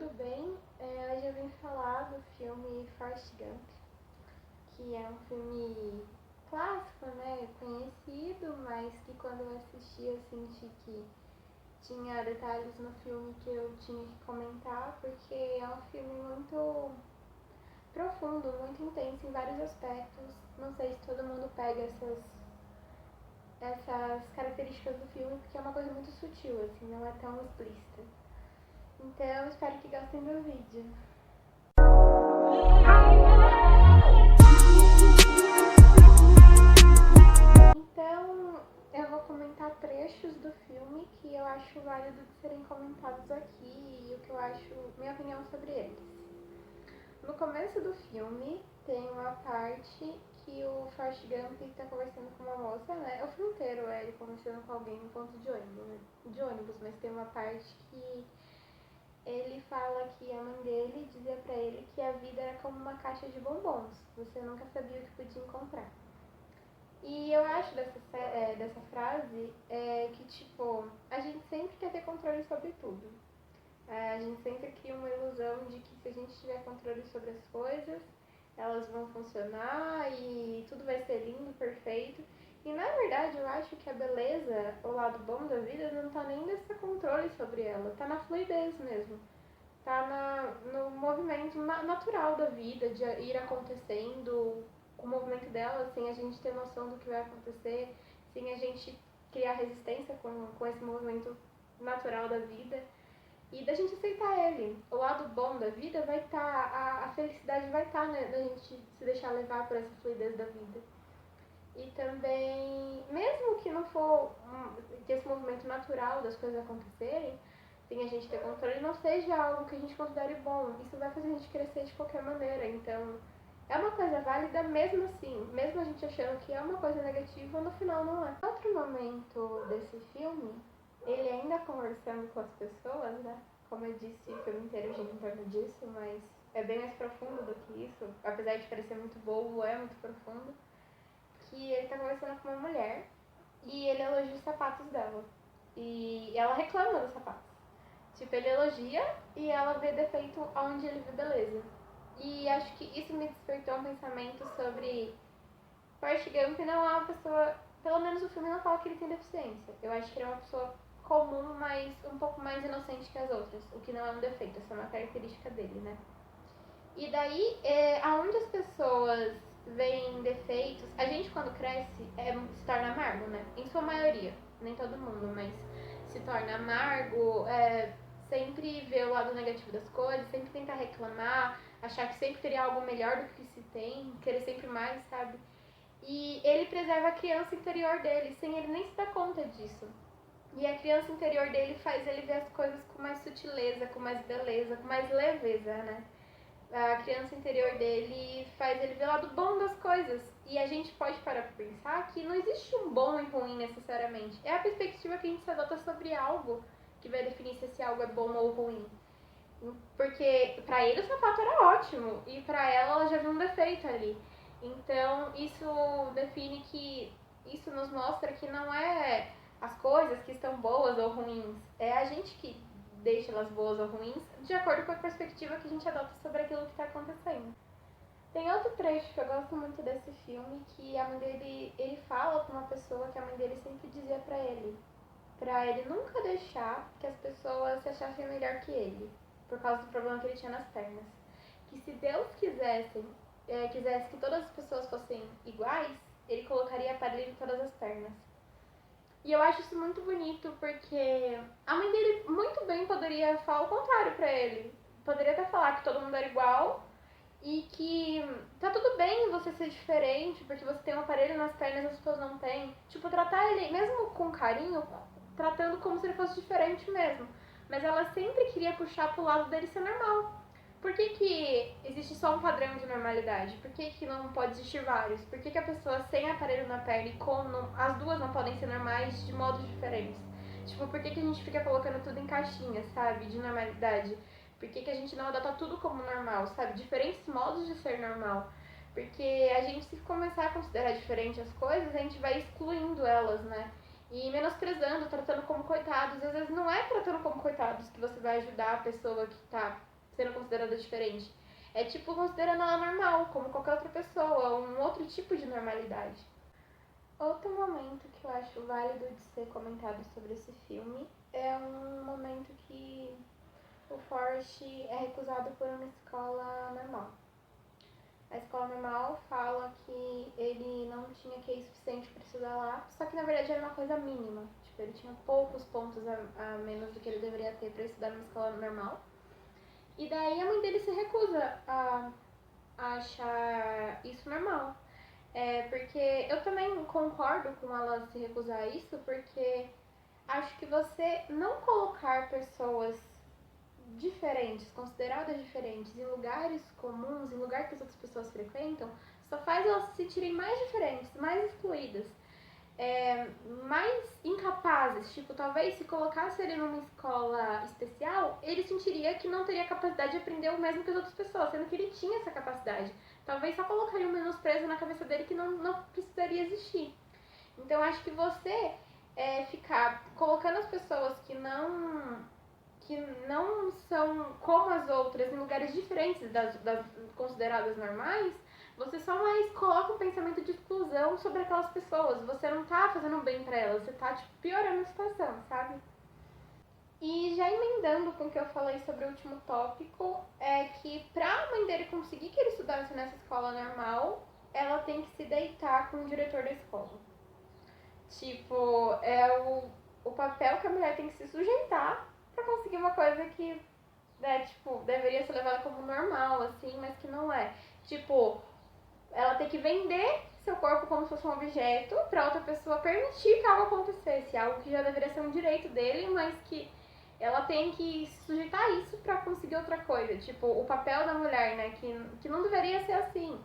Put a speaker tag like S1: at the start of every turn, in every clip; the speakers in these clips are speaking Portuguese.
S1: tudo bem? Hoje eu vim falar do filme Forrest Gump, que é um filme clássico, né? Conhecido, mas que quando eu assisti eu senti que tinha detalhes no filme que eu tinha que comentar, porque é um filme muito profundo, muito intenso em vários aspectos. Não sei se todo mundo pega essas características do filme, porque é uma coisa muito sutil, assim, não é tão explícita. Então, espero que gostem do vídeo. Então, eu vou comentar trechos do filme que eu acho válido de serem comentados aqui e o que eu acho, minha opinião sobre eles. No começo do filme, tem uma parte que o Forrest Gump está conversando com uma moça, né? O filme inteiro é ele conversando com alguém no ponto de ônibus, né? Mas tem uma parte que ele fala que a mãe dele dizia pra ele que a vida era como uma caixa de bombons, você nunca sabia o que podia encontrar. E eu acho dessa frase que, tipo, a gente sempre quer ter controle sobre tudo. A gente sempre cria uma ilusão de que se a gente tiver controle sobre as coisas, elas vão funcionar e tudo vai ser lindo, perfeito. E na verdade eu acho que a beleza, o lado bom da vida, não tá nem nesse controle sobre ela, tá na fluidez mesmo. Tá no movimento natural da vida, de ir acontecendo, o movimento dela, sem a gente ter noção do que vai acontecer, sem a gente criar resistência com esse movimento natural da vida. E da gente aceitar ele. O lado bom da vida vai estar, a felicidade vai estar, né, da gente se deixar levar por essa fluidez da vida. E também, mesmo que não for que esse movimento natural das coisas acontecerem, sem a gente ter controle, não seja algo que a gente considere bom. Isso vai fazer a gente crescer de qualquer maneira. Então, é uma coisa válida mesmo assim, mesmo a gente achando que é uma coisa negativa, no final não é. Outro momento desse filme, ele ainda conversando com as pessoas, né? Como eu disse, o filme inteiro gira em torno disso, mas é bem mais profundo do que isso. Apesar de parecer muito bobo, é muito profundo. Que ele tá conversando com uma mulher e ele elogia os sapatos dela. E ela reclama dos sapatos. Tipo, ele elogia e ela vê defeito onde ele vê beleza. E acho que isso me despertou um pensamento sobre Forrest Gump não é uma pessoa, pelo menos o filme não fala que ele tem deficiência. Eu acho que ele é uma pessoa comum, mas um pouco mais inocente que as outras, o que não é um defeito, essa é uma característica dele, né? E daí, aonde as pessoas veem defeitos, a gente quando cresce se torna amargo, né? Em sua maioria, nem todo mundo, mas se torna amargo, sempre vê o lado negativo das coisas, sempre tentar reclamar, achar que sempre teria algo melhor do que se tem, querer sempre mais, sabe? E ele preserva a criança interior dele, sem ele nem se dar conta disso. E a criança interior dele faz ele ver as coisas com mais sutileza, com mais beleza, com mais leveza, né? A criança interior dele faz ele ver o lado bom das coisas. E a gente pode parar pra pensar que não existe um bom e ruim necessariamente. É a perspectiva que a gente se adota sobre algo que vai definir se esse algo é bom ou ruim. Porque pra ele o sapato era ótimo e pra ela já viu um defeito ali. Então isso define que, isso nos mostra que não é as coisas que estão boas ou ruins, é a gente que deixa elas boas ou ruins de acordo com a perspectiva que a gente adota sobre aquilo que está acontecendo. Tem outro trecho que eu gosto muito desse filme, que a mãe dele, ele fala com uma pessoa que a mãe dele sempre dizia pra ele nunca deixar que as pessoas se achassem melhor que ele, por causa do problema que ele tinha nas pernas. Que se Deus quisesse que todas as pessoas fossem iguais, ele colocaria aparelho em todas as pernas. E eu acho isso muito bonito, porque a mãe dele muito bem poderia falar o contrário pra ele. Poderia até falar que todo mundo era igual e que tá tudo bem você ser diferente, porque você tem um aparelho nas pernas e as pessoas não têm. Tipo, tratar ele, mesmo com carinho, tratando como se ele fosse diferente mesmo. Mas ela sempre queria puxar pro lado dele ser normal. Por que existe só um padrão de normalidade? Por que não pode existir vários? Por que a pessoa sem aparelho na perna e com as duas não podem ser normais de modos diferentes? Tipo, por que a gente fica colocando tudo em caixinhas, sabe? De normalidade? Por que a gente não adota tudo como normal, sabe? Diferentes modos de ser normal. Porque a gente, se começar a considerar diferente as coisas, a gente vai excluindo elas, né? E menosprezando, tratando como coitados. Às vezes não é tratando como coitados que você vai ajudar a pessoa que tá sendo considerada diferente. É tipo considerando ela normal, como qualquer outra pessoa, um outro tipo de normalidade. Outro momento que eu acho válido de ser comentado sobre esse filme é um momento que o Forrest é recusado por uma escola normal. A escola normal fala que ele não tinha QI suficiente para estudar lá, só que na verdade era uma coisa mínima. Tipo, ele tinha poucos pontos a menos do que ele deveria ter para estudar numa escola normal. E daí a mãe dele se recusa a achar isso normal. Porque eu também concordo com ela se recusar a isso, porque acho que você não colocar pessoas diferentes, consideradas diferentes, em lugares comuns, em lugar que as outras pessoas frequentam, só faz elas se sentirem mais diferentes, mais excluídas, mais incapazes. Tipo, talvez se colocasse ele numa escola especial, ele sentiria que não teria capacidade de aprender o mesmo que as outras pessoas, sendo que ele tinha essa capacidade. Talvez só colocaria um menosprezo na cabeça dele que não precisaria existir. Então, acho que você ficar colocando as pessoas que não são como as outras em lugares diferentes das consideradas normais, você só mais coloca um pensamento de exclusão sobre aquelas pessoas. Você não tá fazendo bem pra elas, você tá tipo, piorando a situação, sabe? E já emendando com o que eu falei sobre o último tópico, é que pra mãe dele conseguir que ele estudasse nessa escola normal, ela tem que se deitar com o diretor da escola. Tipo, é o papel que a mulher tem que se sujeitar pra conseguir uma coisa que, né, tipo, deveria ser levada como normal, assim, mas que não é. Tipo, ela tem que vender seu corpo como se fosse um objeto pra outra pessoa permitir que algo acontecesse. Algo que já deveria ser um direito dele, mas que ela tem que se sujeitar a isso pra conseguir outra coisa. Tipo, o papel da mulher, né, que não deveria ser assim.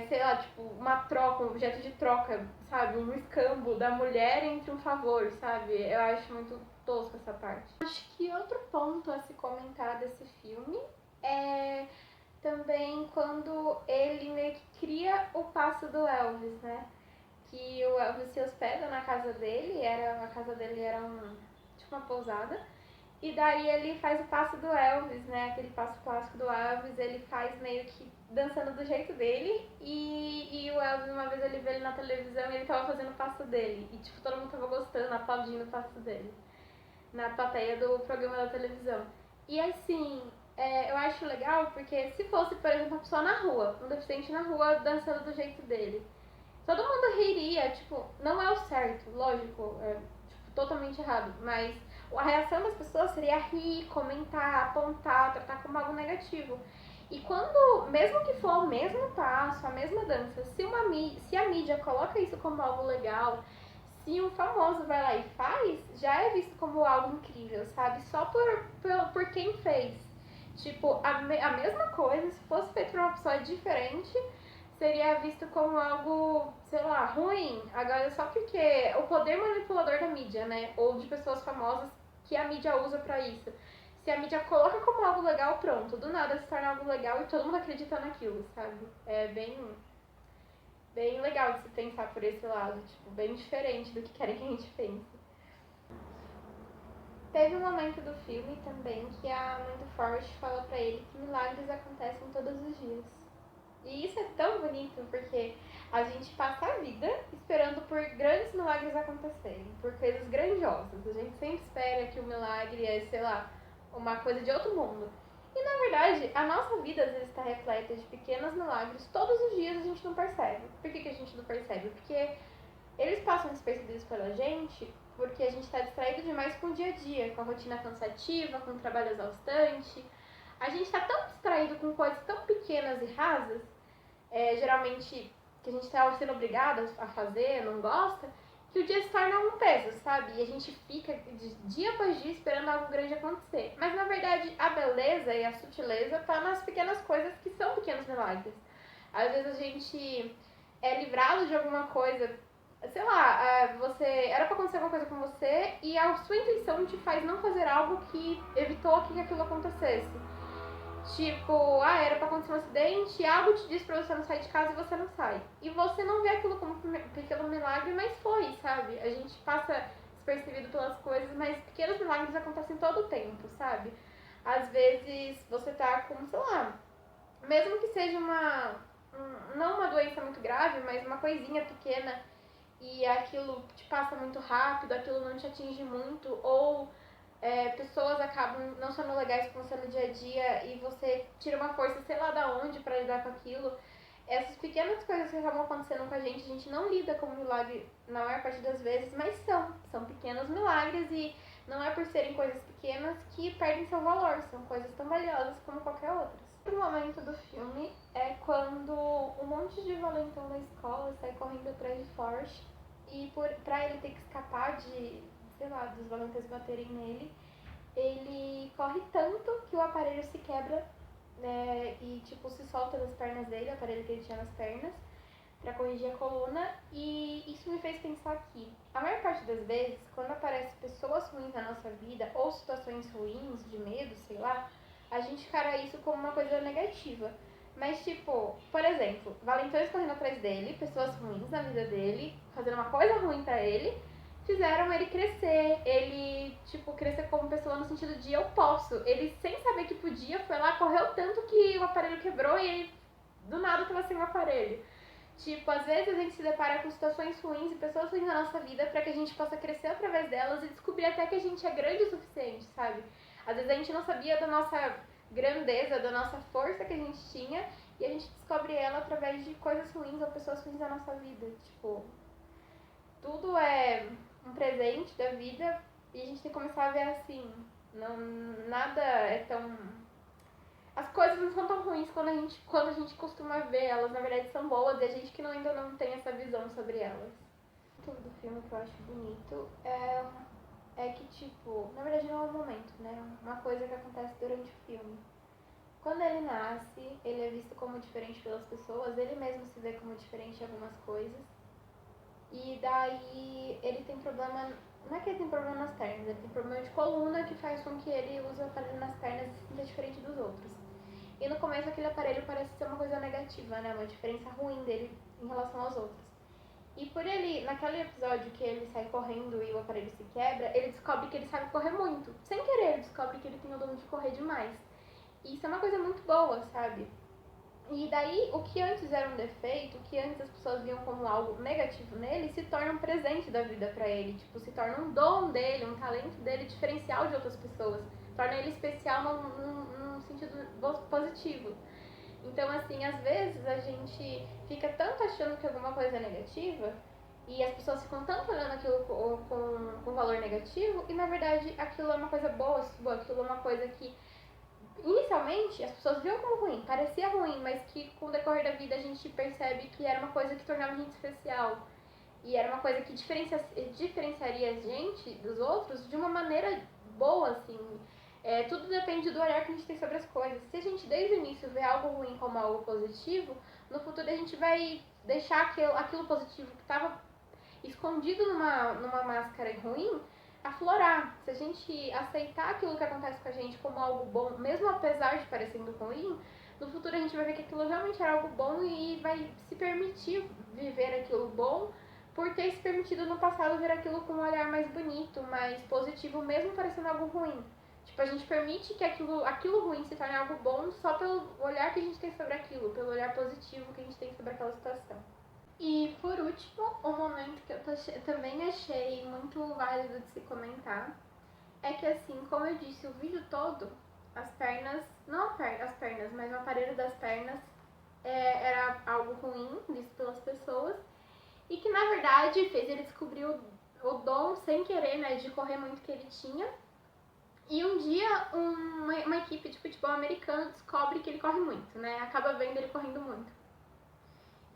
S1: Sei lá, tipo, uma troca, um objeto de troca, sabe? Um escambo da mulher entre um favor, sabe? Eu acho muito tosco essa parte. Acho que outro ponto a se comentar desse filme é também quando ele meio que cria o passo do Elvis, né? Que o Elvis se hospeda na casa dele, a casa dele era tipo uma pousada. E daí ele faz o passo do Elvis, né? Aquele passo clássico do Elvis, ele faz meio que dançando do jeito dele. E o Elvis, uma vez ele vê ele na televisão e ele tava fazendo o passo dele. E tipo, todo mundo tava gostando, aplaudindo o passo dele. Na plateia do programa da televisão. E assim, eu acho legal porque se fosse, por exemplo, uma pessoa na rua, um deficiente na rua dançando do jeito dele, todo mundo riria, tipo, não é o certo, lógico, tipo, totalmente errado, mas a reação das pessoas seria rir, comentar, apontar, tratar como algo negativo. E quando, mesmo que for o mesmo passo, a mesma dança, se a mídia coloca isso como algo legal, se um famoso vai lá e faz, já é visto como algo incrível, sabe? Só por quem fez. Tipo, a mesma coisa, se fosse feito por uma pessoa diferente, seria visto como algo, sei lá, ruim. Agora, só porque o poder manipulador da mídia, né? Ou de pessoas famosas que a mídia usa pra isso. Se a mídia coloca como algo legal, pronto. Do nada se torna algo legal e todo mundo acredita naquilo, sabe? É bem legal de se pensar por esse lado. Tipo, bem diferente do que querem que a gente pense. Teve um momento do filme também que a mãe do Forrest fala pra ele que milagres acontecem todos os dias. E isso é tão bonito porque a gente passa a vida esperando por grandes milagres acontecerem, por coisas grandiosas. A gente sempre espera que o milagre é, sei lá, uma coisa de outro mundo. E na verdade, a nossa vida às vezes está repleta de pequenos milagres. Todos os dias a gente não percebe. Por que a gente não percebe? Porque eles passam despercebidos pela gente porque a gente está distraído demais com o dia a dia, com a rotina cansativa, com o trabalho exaustante. A gente está tão distraído com coisas tão pequenas e rasas, geralmente que a gente está sendo obrigado a fazer, não gosta, que o dia se torna um peso, sabe? E a gente fica de dia após dia esperando algo grande acontecer. Mas na verdade a beleza e a sutileza tá nas pequenas coisas que são pequenos milagres. Às vezes a gente é livrado de alguma coisa, sei lá, você era pra acontecer alguma coisa com você e a sua intuição te faz não fazer algo que evitou que aquilo acontecesse. Tipo, era pra acontecer um acidente, algo te diz pra você não sair de casa e você não sai. E você não vê aquilo como pequeno milagre, mas foi, sabe? A gente passa despercebido pelas coisas, mas pequenos milagres acontecem todo o tempo, sabe? Às vezes você tá com, sei lá, mesmo que seja não uma doença muito grave, mas uma coisinha pequena e aquilo te passa muito rápido, aquilo não te atinge muito, ou pessoas acabam não sendo legais com você no dia a dia e você tira uma força, sei lá da onde, pra lidar com aquilo. Essas pequenas coisas que acabam acontecendo com a gente não lida como milagre na maior parte das vezes, mas são pequenos milagres e não é por serem coisas pequenas que perdem seu valor, são coisas tão valiosas como qualquer outras. Outro momento do filme é quando um monte de valentão da escola sai correndo atrás de Forrest e pra ele ter que escapar de, sei lá, dos valentões baterem nele, ele corre tanto que o aparelho se quebra, né, e tipo se solta das pernas dele, o aparelho que ele tinha nas pernas, pra corrigir a coluna, e isso me fez pensar que a maior parte das vezes, quando aparecem pessoas ruins na nossa vida, ou situações ruins, de medo, sei lá, a gente encara isso como uma coisa negativa. Mas, tipo, por exemplo, valentões correndo atrás dele, pessoas ruins na vida dele, fazendo uma coisa ruim pra ele, fizeram ele crescer, ele, tipo, crescer como pessoa no sentido de eu posso. Ele, sem saber que podia, foi lá, correu tanto que o aparelho quebrou e ele, do nada, tava sem o aparelho. Tipo, às vezes a gente se depara com situações ruins e pessoas ruins na nossa vida pra que a gente possa crescer através delas e descobrir até que a gente é grande o suficiente, sabe? Às vezes a gente não sabia da nossa grandeza, da nossa força que a gente tinha e a gente descobre ela através de coisas ruins ou pessoas ruins na nossa vida. Tipo, tudo é um presente da vida e a gente tem que começar a ver assim. Não, nada é tão. As coisas não são tão ruins quando a gente costuma ver elas, na verdade são boas e a gente que ainda não tem essa visão sobre elas. Tudo do filme que eu acho bonito é que, tipo, na verdade não é um momento, né? Uma coisa que acontece durante o filme. Quando ele nasce, ele é visto como diferente pelas pessoas, ele mesmo se vê como diferente em algumas coisas. E daí ele tem problema, não é que ele tem problema nas pernas, ele tem problema de coluna que faz com que ele use o aparelho nas pernas e se sinta diferente dos outros. E no começo aquele aparelho parece ser uma coisa negativa, né? Uma diferença ruim dele em relação aos outros. E por ele, naquele episódio que ele sai correndo e o aparelho se quebra, ele descobre que ele sabe correr muito. Sem querer, ele descobre que ele tem o dom de correr demais. E isso é uma coisa muito boa, sabe? E daí, o que antes era um defeito, o que antes as pessoas viam como algo negativo nele, se torna um presente da vida pra ele. Tipo, se torna um dom dele, um talento dele diferencial de outras pessoas. Torna ele especial num sentido positivo. Então, assim, às vezes a gente fica tanto achando que alguma coisa é negativa e as pessoas ficam tanto olhando aquilo com valor negativo e, na verdade, aquilo é uma coisa boa, aquilo é uma coisa que inicialmente as pessoas viam como ruim, parecia ruim, mas que com o decorrer da vida a gente percebe que era uma coisa que tornava a gente especial. E era uma coisa que diferenciaria a gente dos outros de uma maneira boa, assim. Tudo depende do olhar que a gente tem sobre as coisas. Se a gente desde o início vê algo ruim como algo positivo, no futuro a gente vai deixar aquilo positivo que estava escondido numa máscara ruim aflorar. Se a gente aceitar aquilo que acontece com a gente como algo bom, mesmo apesar de parecendo ruim, no futuro a gente vai ver que aquilo realmente era algo bom e vai se permitir viver aquilo bom por ter se permitido no passado ver aquilo com um olhar mais bonito, mais positivo, mesmo parecendo algo ruim. Tipo, a gente permite que aquilo ruim se torne algo bom só pelo olhar que a gente tem sobre aquilo, pelo olhar positivo que a gente tem sobre aquela situação. E por último, um momento que eu também achei muito válido de se comentar é que, assim, como eu disse, o vídeo todo, as pernas, não as pernas, mas o aparelho das pernas era algo ruim, visto pelas pessoas, e que na verdade fez ele descobrir o dom sem querer, né, de correr muito que ele tinha. E um dia uma equipe de futebol americano descobre que ele corre muito, né, acaba vendo ele correndo muito.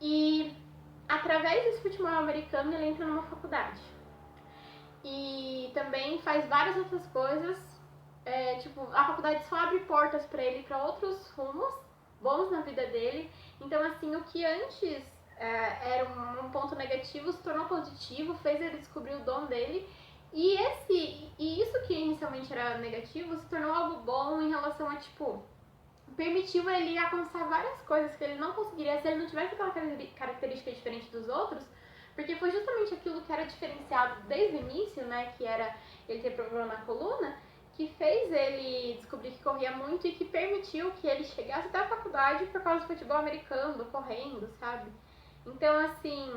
S1: E através desse futebol americano ele entra numa faculdade. E também faz várias outras coisas. Tipo, a faculdade só abre portas pra ele pra outros rumos bons na vida dele. Então, assim, o que antes era um ponto negativo se tornou positivo, fez ele descobrir o dom dele. E isso que inicialmente era negativo se tornou algo bom em relação a, tipo, permitiu ele alcançar várias coisas que ele não conseguiria se ele não tivesse aquela característica diferente dos outros, porque foi justamente aquilo que era diferenciado desde o início, né, que era ele ter problema na coluna, que fez ele descobrir que corria muito e que permitiu que ele chegasse até a faculdade por causa do futebol americano, correndo, sabe? Então, assim,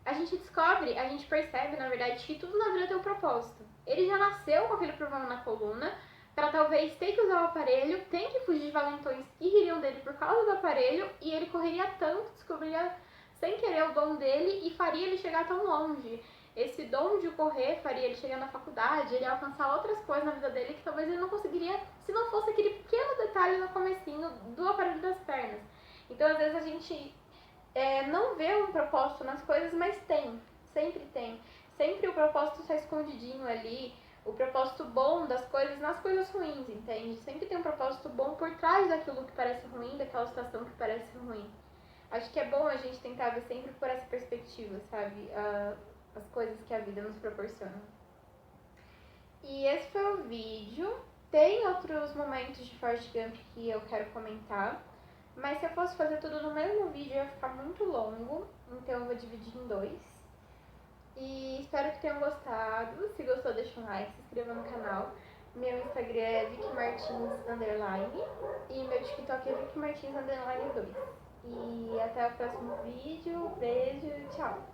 S1: a gente descobre, a gente percebe, na verdade, que tudo na vida tem um propósito. Ele já nasceu com aquele problema na coluna, para talvez ter que usar o aparelho, tem que fugir de valentões que ririam dele por causa do aparelho, e ele correria tanto, descobriria sem querer o dom dele e faria ele chegar tão longe. Esse dom de correr faria ele chegar na faculdade, ele alcançar outras coisas na vida dele que talvez ele não conseguiria se não fosse aquele pequeno detalhe no comecinho do aparelho das pernas. Então, às vezes, a gente não vê um propósito nas coisas, mas tem, sempre tem. Sempre o propósito está escondidinho ali, o propósito bom das coisas nas coisas ruins, entende? Sempre tem um propósito bom por trás daquilo que parece ruim, daquela situação que parece ruim. Acho que é bom a gente tentar ver sempre por essa perspectiva, sabe? As coisas que a vida nos proporciona. E esse foi o vídeo. Tem outros momentos de Forrest Gump que eu quero comentar, mas se eu fosse fazer tudo no mesmo vídeo ia ficar muito longo, então eu vou dividir em dois. E espero que tenham gostado. Se gostou, deixa um like, se inscreva no canal. Meu Instagram é vicmartins_, e meu TikTok é vicmartins_2. E até o próximo vídeo. Beijo, tchau!